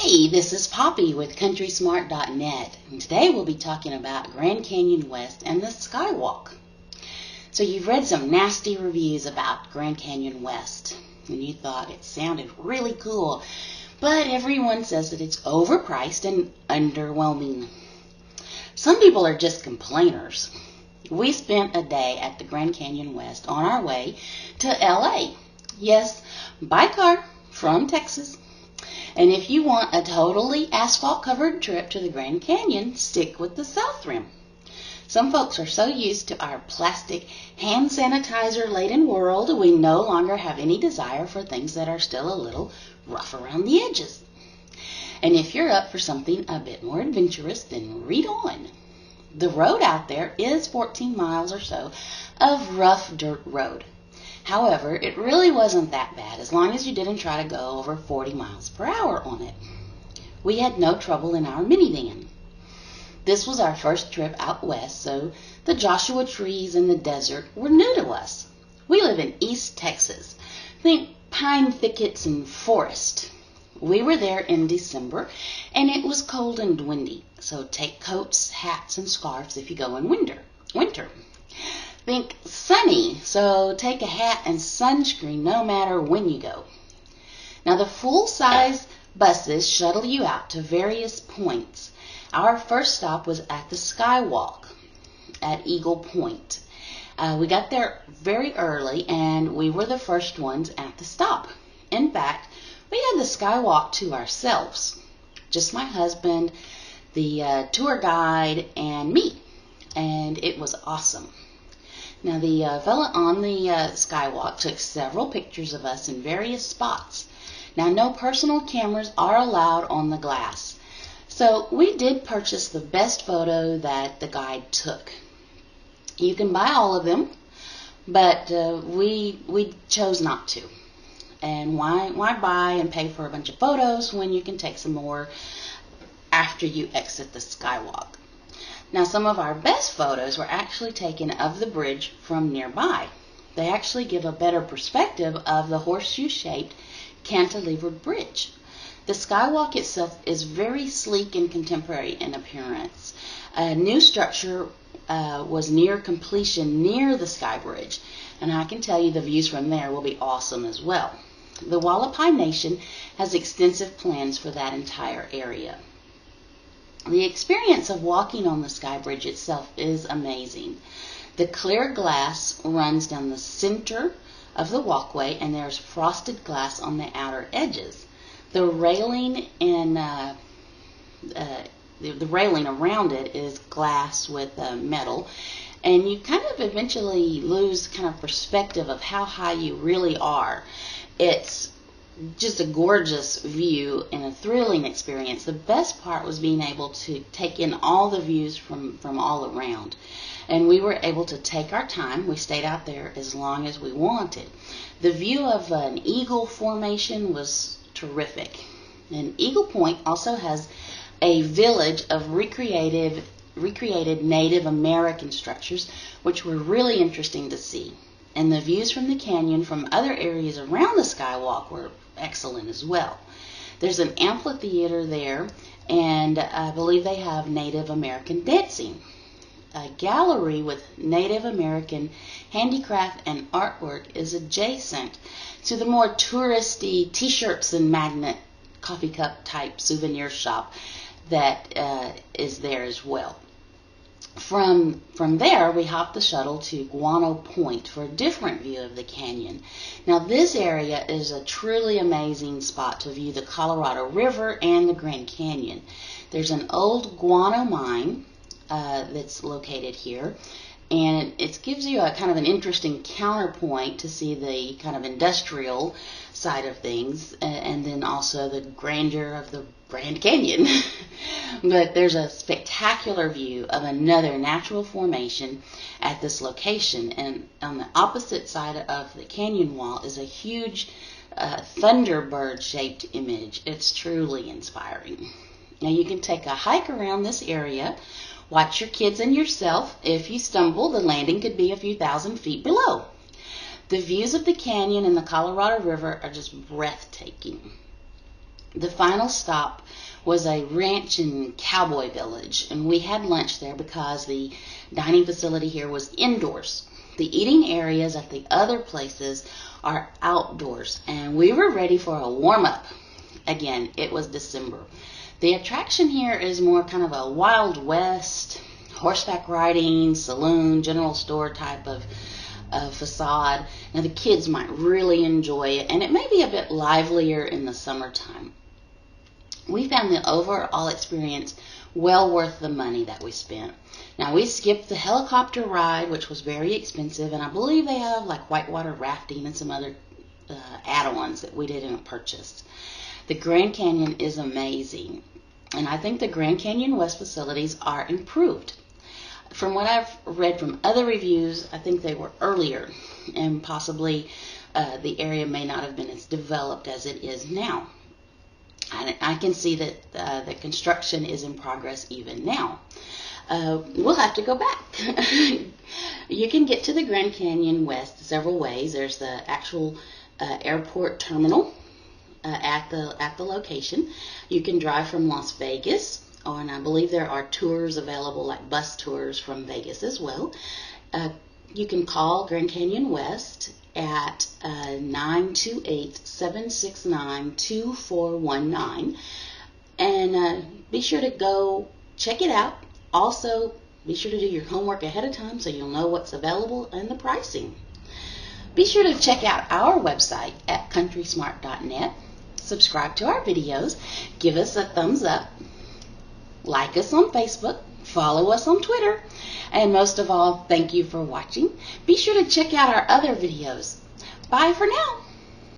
Hey, this is Poppy with CountrySmart.net, and today we'll be talking about Grand Canyon West and the skywalk. So you've read some nasty reviews about Grand Canyon West, and you thought it sounded really cool, but everyone says that it's overpriced and underwhelming. Some people are just complainers. We spent a day at the Grand Canyon West on our way to LA. Yes, by car from Texas. And if you want a totally asphalt-covered trip to the Grand Canyon, stick with the South Rim. Some folks are so used to our plastic, hand sanitizer-laden world, we no longer have any desire for things that are still a little rough around the edges. And if you're up for something a bit more adventurous, then read on. The road out there is 14 miles or so of rough dirt road. However, it really wasn't that bad as long as you didn't try to go over 40 miles per hour on it. We had no trouble in our minivan. This was our first trip out west, so the Joshua trees and the desert were new to us. We live in East Texas. Think pine thickets and forest. We were there in December, and it was cold and windy, so take coats, hats, and scarves if you go in winter. Think sunny, so take a hat and sunscreen no matter when you go. Now the full-size buses shuttle you out to various points. Our first stop was at the skywalk at Eagle Point. We got there very early and we were the first ones at the stop. In fact, we had the skywalk to ourselves. Just my husband, the tour guide, and me. And it was awesome. Now the fella on the skywalk took several pictures of us in various spots. Now no personal cameras are allowed on the glass. So we did purchase the best photo that the guide took. You can buy all of them, but we chose not to. And why buy and pay for a bunch of photos when you can take some more after you exit the skywalk? Now, some of our best photos were actually taken of the bridge from nearby. They actually give a better perspective of the horseshoe-shaped cantilevered bridge. The skywalk itself is very sleek and contemporary in appearance. A new structure was near completion near the sky bridge, and I can tell you the views from there will be awesome as well. The Hualapai Nation has extensive plans for that entire area. The experience of walking on the sky bridge itself is amazing. The clear glass runs down the center of the walkway, and there's frosted glass on the outer edges. The railing the railing around it is glass with metal, and you kind of eventually lose kind of perspective of how high you really are. It's just a gorgeous view and a thrilling experience. The best part was being able to take in all the views from all around. And we were able to take our time. We stayed out there as long as we wanted. The view of an eagle formation was terrific. And Eagle Point also has a village of recreated Native American structures, which were really interesting to see. And the views from the canyon from other areas around the skywalk were excellent as well. There's an amphitheater there, and I believe they have Native American dancing. A gallery with Native American handicraft and artwork is adjacent to the more touristy t-shirts and magnet coffee cup type souvenir shop that is there as well. From there, we hopped the shuttle to Guano Point for a different view of the canyon. Now, this area is a truly amazing spot to view the Colorado River and the Grand Canyon. There's an old guano mine that's located here, and it gives you a kind of an interesting counterpoint to see the kind of industrial side of things, and then also the grandeur of the Grand Canyon. But there's a spectacular view of another natural formation at this location, and on the opposite side of the canyon wall is a huge thunderbird shaped image. It's truly inspiring. Now you can take a hike around this area. Watch your kids and yourself. If you stumble, the landing could be a few thousand feet below. The views of the canyon and the Colorado River are just breathtaking. The final stop was a ranch and cowboy village, and we had lunch there because the dining facility here was indoors. The eating areas at the other places are outdoors, and we were ready for a warm-up. Again, it was December. The attraction here is more kind of a Wild West, horseback riding, saloon, general store type of facade. Now the kids might really enjoy it, and it may be a bit livelier in the summertime. We found the overall experience well worth the money that we spent. Now we skipped the helicopter ride, which was very expensive, and I believe they have like whitewater rafting and some other add-ons that we didn't purchase. The Grand Canyon is amazing, and I think the Grand Canyon West facilities are improved. From what I've read from other reviews, I think they were earlier, and possibly the area may not have been as developed as it is now. I can see that the construction is in progress even now. We'll have to go back. You can get to the Grand Canyon West several ways. There's the actual airport terminal at the location. You can drive from Las Vegas, and I believe there are tours available, like bus tours from Vegas as well. You can call Grand Canyon West at 928-769-2419, and be sure to go check it out. Also, be sure to do your homework ahead of time so you'll know what's available and the pricing. Be sure to check out our website at countrysmart.net. Subscribe to our videos, give us a thumbs up, like us on Facebook, follow us on Twitter, and most of all, thank you for watching. Be sure to check out our other videos. Bye for now.